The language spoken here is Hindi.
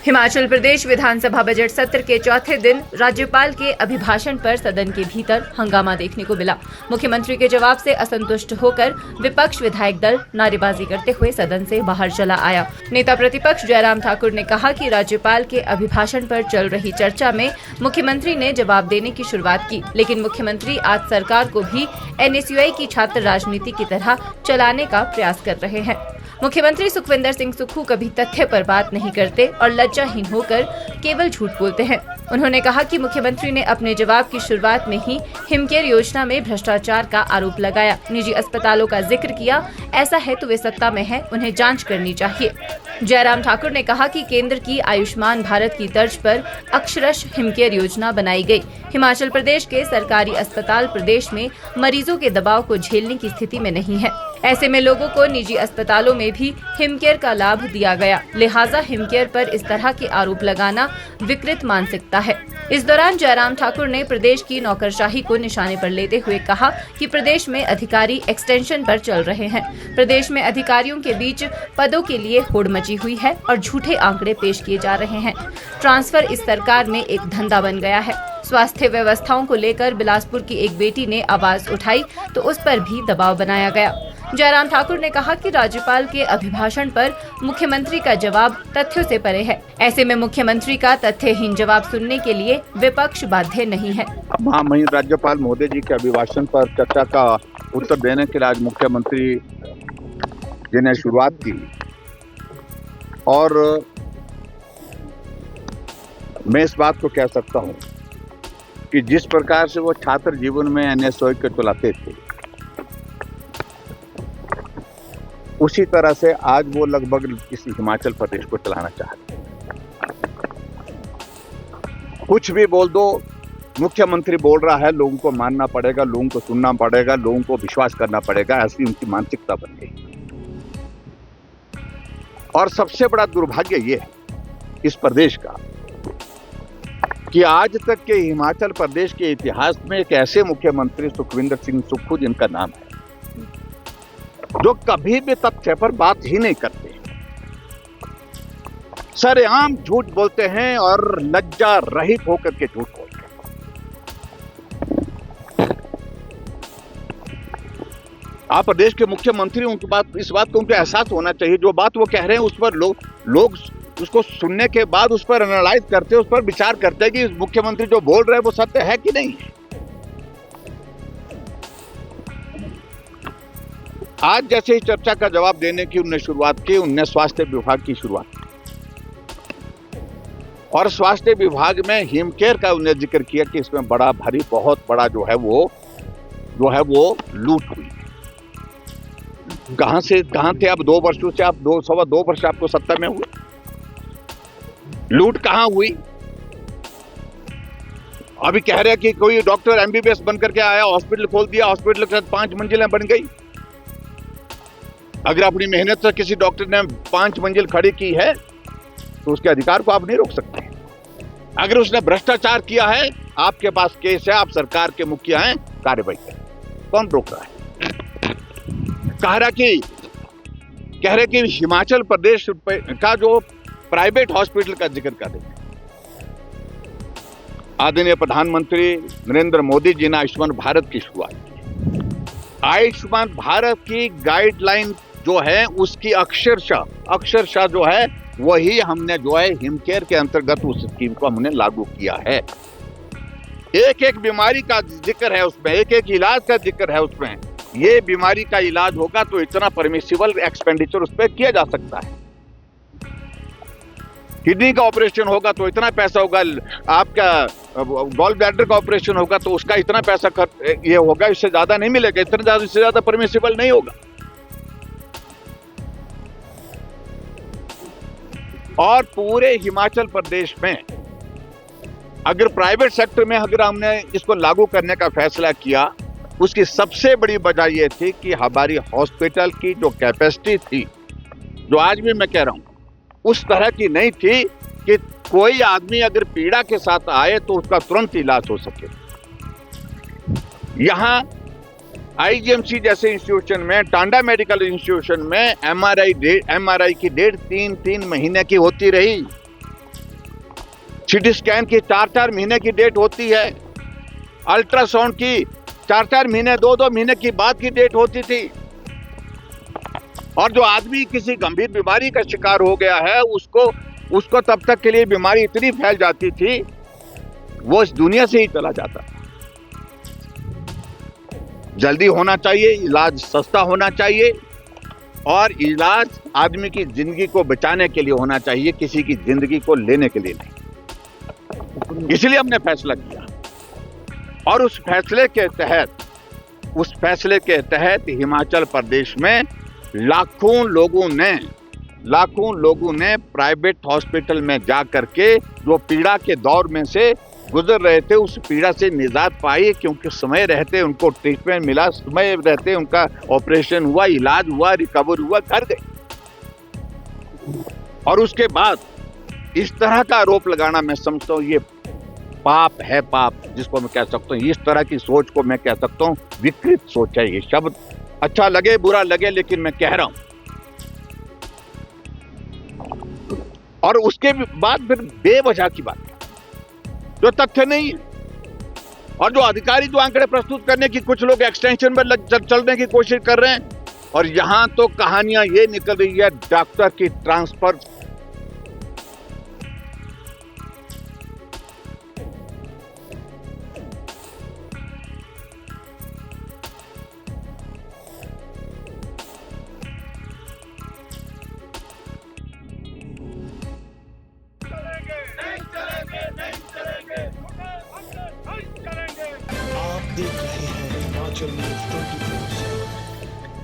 हिमाचल प्रदेश विधानसभा बजट सत्र के चौथे दिन राज्यपाल के अभिभाषण पर सदन के भीतर हंगामा देखने को मिला। मुख्यमंत्री के जवाब से असंतुष्ट होकर विपक्ष विधायक दल नारेबाजी करते हुए सदन से बाहर चला आया। नेता प्रतिपक्ष जयराम ठाकुर ने कहा कि राज्यपाल के अभिभाषण पर चल रही चर्चा में मुख्यमंत्री ने जवाब देने की शुरुआत की, लेकिन मुख्यमंत्री आज सरकार को भी NSUI की छात्र राजनीति की तरह चलाने का प्रयास कर रहे हैं। मुख्यमंत्री सुखविंदर सिंह सुक्खू कभी तथ्य पर बात नहीं करते और लज्जाहीन होकर केवल झूठ बोलते हैं। उन्होंने कहा कि मुख्यमंत्री ने अपने जवाब की शुरुआत में ही हिमकेयर योजना में भ्रष्टाचार का आरोप लगाया, निजी अस्पतालों का जिक्र किया। ऐसा है तो वे सत्ता में हैं, उन्हें जांच करनी चाहिए। जयराम ठाकुर ने कहा कि केंद्र की आयुष्मान भारत की तर्ज पर अक्षरश हिमकेयर योजना बनाई गई। हिमाचल प्रदेश के सरकारी अस्पताल प्रदेश में मरीजों के दबाव को झेलने की स्थिति में नहीं है। ऐसे में लोगों को निजी अस्पतालों में भी हिमकेयर का लाभ दिया गया, लिहाजा हिमकेयर पर इस तरह के आरोप लगाना विकृत मानसिकता है। इस दौरान जयराम ठाकुर ने प्रदेश की नौकरशाही को निशाने पर लेते हुए कहा कि प्रदेश में अधिकारी एक्सटेंशन पर चल रहे हैं। प्रदेश में अधिकारियों के बीच पदों के लिए होड़ मची हुई है और झूठे आंकड़े पेश किए जा रहे हैं। ट्रांसफर इस सरकार में एक धंधा बन गया है। स्वास्थ्य व्यवस्थाओं को लेकर बिलासपुर की एक बेटी ने आवाज उठाई तो उस पर भी दबाव बनाया गया। जयराम ठाकुर ने कहा कि राज्यपाल के अभिभाषण पर मुख्यमंत्री का जवाब तथ्यों से परे है। ऐसे में मुख्यमंत्री का तथ्यहीन जवाब सुनने के लिए विपक्ष बाध्य नहीं है। वहीं राज्यपाल महोदय जी के अभिभाषण पर चर्चा का उत्तर देने के लिए आज मुख्यमंत्री जी ने शुरुआत की और मैं इस बात को कह सकता हूँ कि जिस प्रकार से वो छात्र जीवन में NSUI को चलाते थे, उसी तरह से आज वो लगभग इस हिमाचल प्रदेश को चलाना चाहते हैं। कुछ भी बोल दो, मुख्यमंत्री बोल रहा है, लोगों को मानना पड़ेगा, लोगों को सुनना पड़ेगा, लोगों को विश्वास करना पड़ेगा, ऐसी उनकी मानसिकता बन गई। और सबसे बड़ा दुर्भाग्य ये है इस प्रदेश का कि आज तक के हिमाचल प्रदेश के इतिहास में एक ऐसे मुख्यमंत्री सुखविंदर सिंह सुक्खू जिनका नाम है, जो कभी भी तथ्य पर बात ही नहीं करते, सरेआम झूठ बोलते हैं और लज्जा रहित होकर के झूठ बोलते हैं। आप प्रदेश के मुख्यमंत्री, उनकी बात, इस बात को उनको एहसास होना चाहिए, जो बात वो कह रहे हैं उस पर लोग उसको सुनने के बाद उस पर एनालाइज करते हैं, उस पर विचार करते हैं कि मुख्यमंत्री जो बोल रहे हैं वो सत्य है कि नहीं है। आज जैसे ही चर्चा का जवाब देने की उन्होंने शुरुआत की, उन्होंने स्वास्थ्य विभाग की शुरुआत की और स्वास्थ्य विभाग में हिमकेयर का उन्होंने जिक्र किया कि इसमें बड़ा भारी, बहुत बड़ा जो है वो लूट हुई। कहां थे आप 2 वर्षों से? आप 2 वर्ष आपको सत्ता में हुए, लूट कहां हुई? अभी कह रहे हैं कि कोई डॉक्टर MBBS बनकर के आया, हॉस्पिटल खोल दिया, हॉस्पिटल के साथ 5 मंजिलें बन गई। अगर अपनी मेहनत से किसी डॉक्टर ने 5 मंजिल खड़ी की है तो उसके अधिकार को आप नहीं रोक सकते। अगर उसने भ्रष्टाचार किया है, आपके पास केस है, आप सरकार के मुखिया हैं, कार्रवाई करें, कौन रोक रहा है? कह रहे कि हिमाचल प्रदेश का जो प्राइवेट हॉस्पिटल का जिक्र कर रहे हैं, आदरणीय प्रधानमंत्री नरेंद्र मोदी जी ने आयुष्मान भारत की शुरुआत की। आयुष्मान भारत की गाइडलाइन जो है उसकी अक्षरशः जो है वही हमने जो है हिमकेयर के अंतर्गत उस स्कीम को हमने लागू किया है। एक बीमारी का जिक्र है उसमें, एक इलाज का जिक्र है उसमें। ये बीमारी का इलाज होगा तो इतना परमिसिबल एक्सपेंडिचर उस पर किया जा सकता है। किडनी का ऑपरेशन होगा तो इतना पैसा होगा, आपका गॉल ब्लैडर का ऑपरेशन होगा तो उसका इतना पैसा ये होगा, इससे ज्यादा नहीं मिलेगा, इससे ज्यादा परमिसिबल नहीं होगा। और पूरे हिमाचल प्रदेश में अगर प्राइवेट सेक्टर में अगर हमने इसको लागू करने का फैसला किया, उसकी सबसे बड़ी वजह यह थी कि हमारी हॉस्पिटल की जो कैपेसिटी थी, जो आज भी मैं कह रहा हूं, उस तरह की नहीं थी कि कोई आदमी अगर पीड़ा के साथ आए तो उसका तुरंत इलाज हो सके। यहां IGMC जैसे इंस्टीट्यूशन में, टांडा मेडिकल इंस्टीट्यूशन में MRI की डेट 3 महीने की होती रही। सीटी स्कैन की 4-4 महीने की डेट होती है, अल्ट्रासाउंड की 4-4 महीने 2-2 महीने की बाद की डेट होती थी। और जो आदमी किसी गंभीर बीमारी का शिकार हो गया है उसको तब तक के लिए बीमारी इतनी फैल जाती थी वो इस दुनिया से ही चला जाता। जल्दी होना चाहिए, इलाज सस्ता होना चाहिए और इलाज आदमी की जिंदगी को बचाने के लिए होना चाहिए, किसी की जिंदगी को लेने के लिए नहीं। इसलिए हमने फैसला किया और उस फैसले के तहत हिमाचल प्रदेश में लाखों लोगों ने प्राइवेट हॉस्पिटल में जा करके जो पीड़ा के दौर में से गुजर रहे थे उस पीड़ा से निजात पाई, क्योंकि समय रहते उनको ट्रीटमेंट मिला, समय रहते उनका ऑपरेशन हुआ, इलाज हुआ, रिकवर हुआ, घर गए। और उसके बाद इस तरह का आरोप लगाना मैं समझता हूँ ये पाप है, पाप जिसको मैं कह सकता हूँ। इस तरह की सोच को मैं कह सकता हूँ विकृत सोच है। ये शब्द अच्छा लगे बुरा लगे लेकिन मैं कह रहा हूं। और उसके बाद फिर बेवजह की बात जो तथ्य नहीं है और जो अधिकारी जो आंकड़े प्रस्तुत करने की कुछ लोग एक्सटेंशन में चलने की कोशिश कर रहे हैं। और यहां तो कहानियां ये निकल रही है डॉक्टर की ट्रांसफर